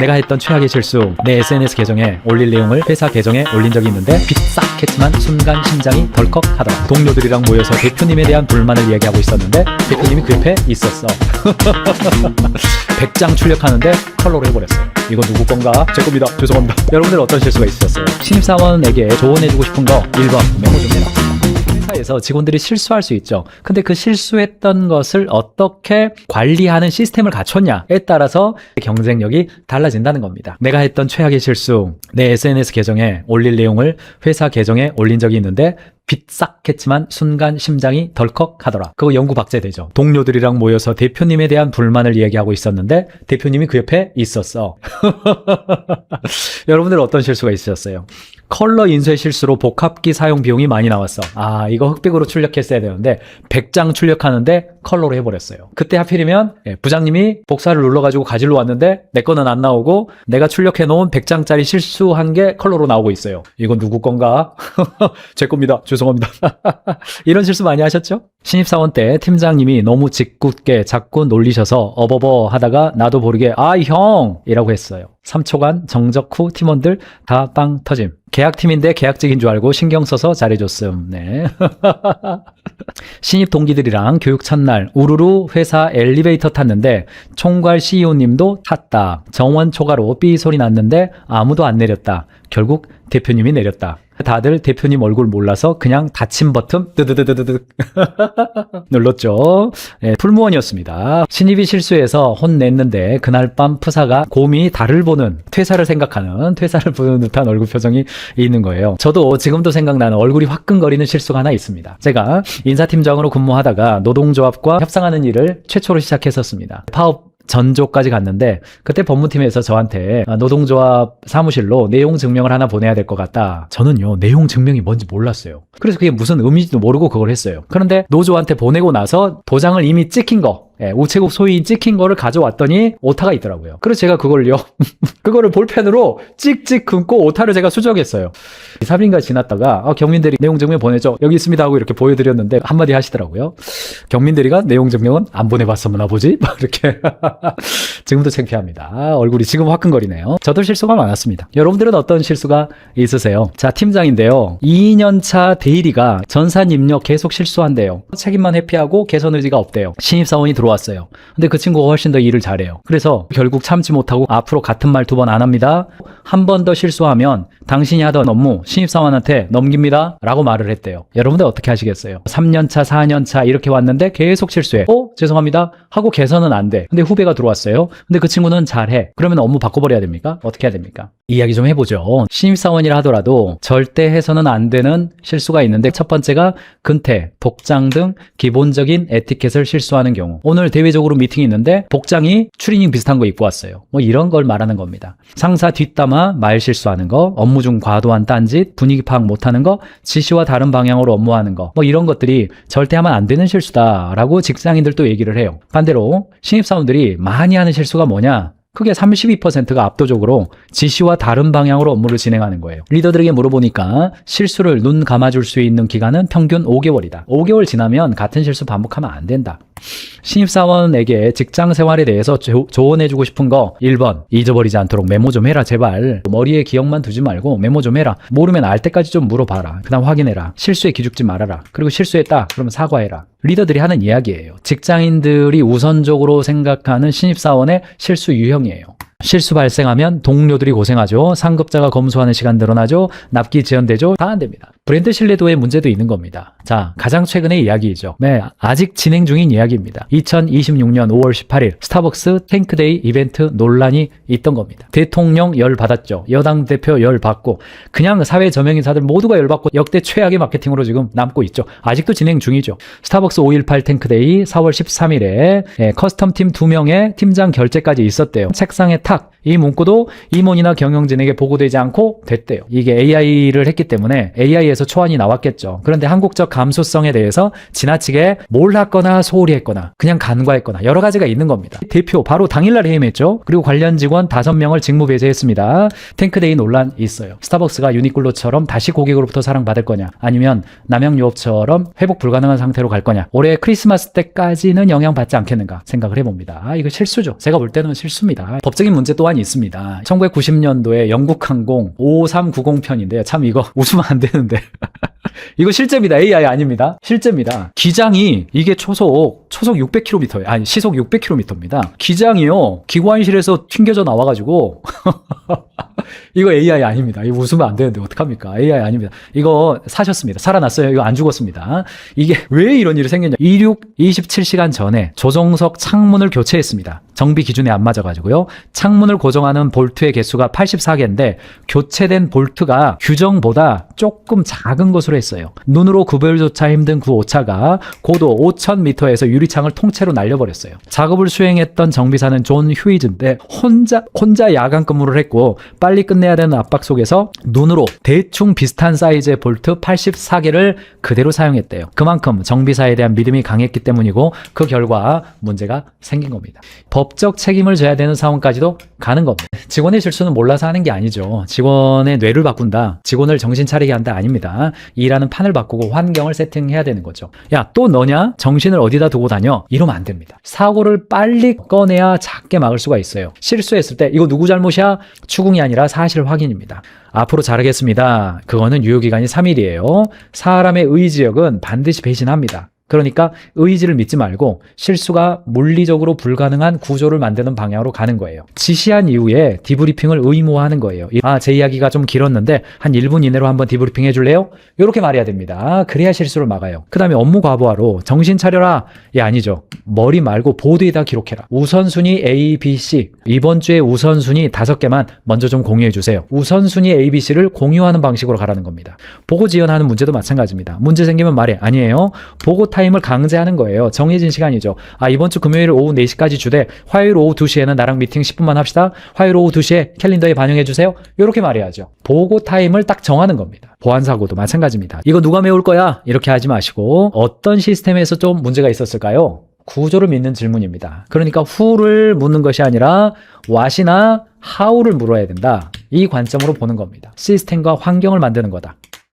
내가 했던 최악의 실수, 내 SNS 계정에 올릴 내용을 회사 계정에 올린 적이 있는데 빗싹했지만 순간 심장이 덜컥하더라. 동료들이랑 모여서 대표님에 대한 불만을 이야기하고 있었는데 대표님이 그 옆에 있었어. 100장 출력하는데 컬러로 해버렸어요. 이거 누구 건가? 제 겁니다. 죄송합니다. 여러분들 어떤 실수가 있으셨어요? 신입사원에게 조언해주고 싶은 거 1번 메모 좀 해라. 회사에서 직원들이 실수할 수 있죠. 근데 그 실수했던 것을 어떻게 관리하는 시스템을 갖췄냐에 따라서 경쟁력이 달라진다는 겁니다. 내가 했던 최악의 실수, 내 SNS 계정에 올릴 내용을 회사 계정에 올린 적이 있는데 빗싹했지만 순간 심장이 덜컥하더라. 그거 영구 박제되죠. 동료들이랑 모여서 대표님에 대한 불만을 이야기하고 있었는데 대표님이 그 옆에 있었어. 여러분들 어떤 실수가 있으셨어요? 컬러 인쇄 실수로 복합기 사용 비용이 많이 나왔어. 아, 이거 흑백으로 출력했어야 되는데 100장 출력하는데 컬러로 해버렸어요. 그때 하필이면 부장님이 복사를 눌러가지고 가지러 왔는데 내 거는 안 나오고 내가 출력해놓은 100장짜리 실수한 게 컬러로 나오고 있어요. 이건 누구 건가? 제 겁니다. 죄송합니다. 이런 실수 많이 하셨죠? 신입사원 때 팀장님이 너무 짓궂게 자꾸 놀리셔서 어버버 하다가 나도 모르게 아, 형! 이라고 했어요. 3초간 정적 후 팀원들 다 빵 터짐. 계약팀인데 계약직인 줄 알고 신경 써서 잘해줬음. 네. 신입 동기들이랑 교육 첫날 우르르 회사 엘리베이터 탔는데 총괄 CEO님도 탔다. 정원 초과로 삐 소리 났는데 아무도 안 내렸다. 결국 대표님이 내렸다. 다들 대표님 얼굴 몰라서 그냥 닫힌 버튼 뜨드드드드드 눌렀죠. 네, 풀무원이었습니다. 신입이 실수해서 혼냈는데 그날 밤 프사가 곰이 달을 보는 퇴사를 생각하는 퇴사를 보는 듯한 얼굴 표정이 있는 거예요. 저도 지금도 생각나는 얼굴이 화끈거리는 실수가 하나 있습니다. 제가 인사팀장으로 근무하다가 노동조합과 협상하는 일을 최초로 시작했었습니다. 파업 전조까지 갔는데 그때 법무팀에서 저한테 노동조합 사무실로 내용 증명을 하나 보내야 될 것 같다. 저는요, 내용 증명이 뭔지 몰랐어요. 그래서 그게 무슨 의미인지도 모르고 그걸 했어요. 그런데 노조한테 보내고 나서 도장을 이미 찍힌 거, 우체국 소유인 찍힌 거를 가져왔더니 오타가 있더라고요. 그래서 제가 그걸요 그거를 볼펜으로 찍찍 긋고 오타를 제가 수정했어요. 3일간 지났다가 경민대리 내용 증명 보내죠. 여기 있습니다 하고 이렇게 보여드렸는데 한마디 하시더라고요. 경민대리가 내용 증명은 안 보내봤었나 보지? 막 이렇게 지금도 창피합니다. 얼굴이 지금 화끈거리네요. 저도 실수가 많았습니다. 여러분들은 어떤 실수가 있으세요? 자, 팀장인데요. 2년차 대리가 전산 입력 계속 실수한대요. 책임만 회피하고 개선 의지가 없대요. 신입사원이 들어왔어요. 근데 그 친구가 훨씬 더 일을 잘해요. 그래서 결국 참지 못하고 앞으로 같은 말 2번 안 합니다. 한 번 더 실수하면 당신이 하던 업무 신입사원한테 넘깁니다 라고 말을 했대요. 여러분들 어떻게 하시겠어요? 3년차 4년차 이렇게 왔는데 계속 실수해. 죄송합니다 하고 개선은 안 돼. 근데 후배가 들어왔어요. 근데 그 친구는 잘해. 그러면 업무 바꿔버려야 됩니까? 어떻게 해야 됩니까? 이야기 좀 해보죠. 신입사원이라 하더라도 절대 해서는 안 되는 실수가 있는데 첫 번째가 근태, 복장 등 기본적인 에티켓을 실수하는 경우. 오늘 대외적으로 미팅이 있는데 복장이 추리닝 비슷한 거 입고 왔어요. 뭐 이런 걸 말하는 겁니다. 상사 뒷담화, 말 실수하는 거, 업무 중 과도한 딴짓, 분위기 파악 못하는 거, 지시와 다른 방향으로 업무하는 거, 뭐 이런 것들이 절대 하면 안 되는 실수다라고 직장인들도 얘기를 해요. 반대로 신입사원들이 많이 하는 실수가 뭐냐? 크게 32%가 압도적으로 지시와 다른 방향으로 업무를 진행하는 거예요. 리더들에게 물어보니까 실수를 눈 감아줄 수 있는 기간은 평균 5개월이다. 5개월 지나면 같은 실수 반복하면 안 된다. 신입사원에게 직장 생활에 대해서 조언해주고 싶은 거 1번, 잊어버리지 않도록 메모 좀 해라 제발. 머리에 기억만 두지 말고 메모 좀 해라. 모르면 알 때까지 좀 물어봐라. 그 다음 확인해라. 실수에 기죽지 말아라. 그리고 실수했다 그러면 사과해라. 리더들이 하는 이야기예요. 직장인들이 우선적으로 생각하는 신입사원의 실수 유형이에요. 실수 발생하면 동료들이 고생하죠. 상급자가 검수하는 시간 늘어나죠. 납기 지연되죠. 다 안 됩니다. 브랜드 신뢰도에 문제도 있는 겁니다. 자, 가장 최근의 이야기이죠. 네, 아직 진행 중인 이야기입니다. 2026년 5월 18일 스타벅스 탱크데이 이벤트 논란이 있던 겁니다. 대통령 열 받았죠. 여당 대표 열 받고 그냥 사회 저명 인사들 모두가 열 받고 역대 최악의 마케팅으로 지금 남고 있죠. 아직도 진행 중이죠. 스타벅스 5.18 탱크데이 4월 13일에 커스텀팀 2명의 팀장 결재까지 있었대요. 책상에 탁! 이 문구도 임원이나 경영진에게 보고되지 않고 됐대요. 이게 AI를 했기 때문에 AI에서 초안이 나왔겠죠. 그런데 한국적 감수성에 대해서 지나치게 몰랐거나 소홀히 했거나 그냥 간과했거나 여러 가지가 있는 겁니다. 대표 바로 당일날 해임했죠. 그리고 관련 직원 5명을 직무 배제했습니다. 탱크데이 논란 있어요. 스타벅스가 유니클로처럼 다시 고객으로부터 사랑받을 거냐, 아니면 남양유업처럼 회복 불가능한 상태로 갈 거냐, 올해 크리스마스 때까지는 영향받지 않겠는가 생각을 해봅니다. 이거 실수죠. 제가 볼 때는 실수입니다. 법적인 문제 또한 있습니다. 1990년도에 영국항공 5390편인데요. 참 이거 웃으면 안 되는데. 이거 실제입니다. AI 아닙니다. 실제입니다. 기장이 이게 초속 600km예요. 아니 시속 600km입니다. 기장이요. 기관실에서 튕겨져 나와가지고 이거 AI 아닙니다. 이거 웃으면 안 되는데 어떡합니까? AI 아닙니다. 이거 사셨습니다. 살아났어요. 이거 안 죽었습니다. 이게 왜 이런 일이 생겼냐? 27시간 전에 조종석 창문을 교체했습니다. 정비 기준에 안 맞아가지고요. 창문을 고정하는 볼트의 개수가 84개인데 교체된 볼트가 규정보다 조금 작은 것으로 했어요. 눈으로 구별조차 힘든 그 오차가 고도 5,000m에서 유리창을 통째로 날려버렸어요. 작업을 수행했던 정비사는 존 휴이즈인데 혼자 야간 근무를 했고 빨리 끝내야 되는 압박 속에서 눈으로 대충 비슷한 사이즈의 볼트 84개를 그대로 사용했대요. 그만큼 정비사에 대한 믿음이 강했기 때문이고 그 결과 문제가 생긴 겁니다. 법적 책임을 져야 되는 상황까지도 가는 겁니다. 직원의 실수는 몰라서 하는 게 아니죠. 직원의 뇌를 바꾼다, 직원을 정신 차리게 한다 아닙니다. 일하는 판을 바꾸고 환경을 세팅해야 되는 거죠. 야, 또 너냐? 정신을 어디다 두고 다녀? 이러면 안 됩니다. 사고를 빨리 꺼내야 작게 막을 수가 있어요. 실수했을 때 이거 누구 잘못이야? 추궁이 아니라 사실 확인입니다. 앞으로 잘하겠습니다. 그거는 유효기간이 3일이에요. 사람의 의지력은 반드시 배신합니다. 그러니까 의지를 믿지 말고 실수가 물리적으로 불가능한 구조를 만드는 방향으로 가는 거예요. 지시한 이후에 디브리핑을 의무화하는 거예요. 제 이야기가 좀 길었는데 한 1분 이내로 한번 디브리핑 해줄래요? 이렇게 말해야 됩니다. 그래야 실수를 막아요. 그 다음에 업무 과부하로 정신 차려라. 아니죠. 머리 말고 보드에다 기록해라. 우선순위 A, B, C. 이번 주에 우선순위 5개만 먼저 좀 공유해 주세요. 우선순위 A, B, C를 공유하는 방식으로 가라는 겁니다. 보고 지연하는 문제도 마찬가지입니다. 문제 생기면 말해. 아니에요. 보고 타임을 강제하는 거예요. 정해진 시간이죠. 이번 주 금요일 오후 4시까지 주되 화요일 오후 2시에는 나랑 미팅 10분만 합시다. 화요일 오후 2시에 캘린더에 반영해 주세요. 이렇게 말해야죠. 보고 타임을 딱 정하는 겁니다. 보안사고도 마찬가지입니다. 이거 누가 메울 거야? 이렇게 하지 마시고 어떤 시스템에서 좀 문제가 있었을까요? 구조를 믿는 질문입니다. 그러니까 who를 묻는 것이 아니라 what이나 how를 물어야 된다. 이 관점으로 보는 겁니다. 시스템과 환경을 만드는 거다.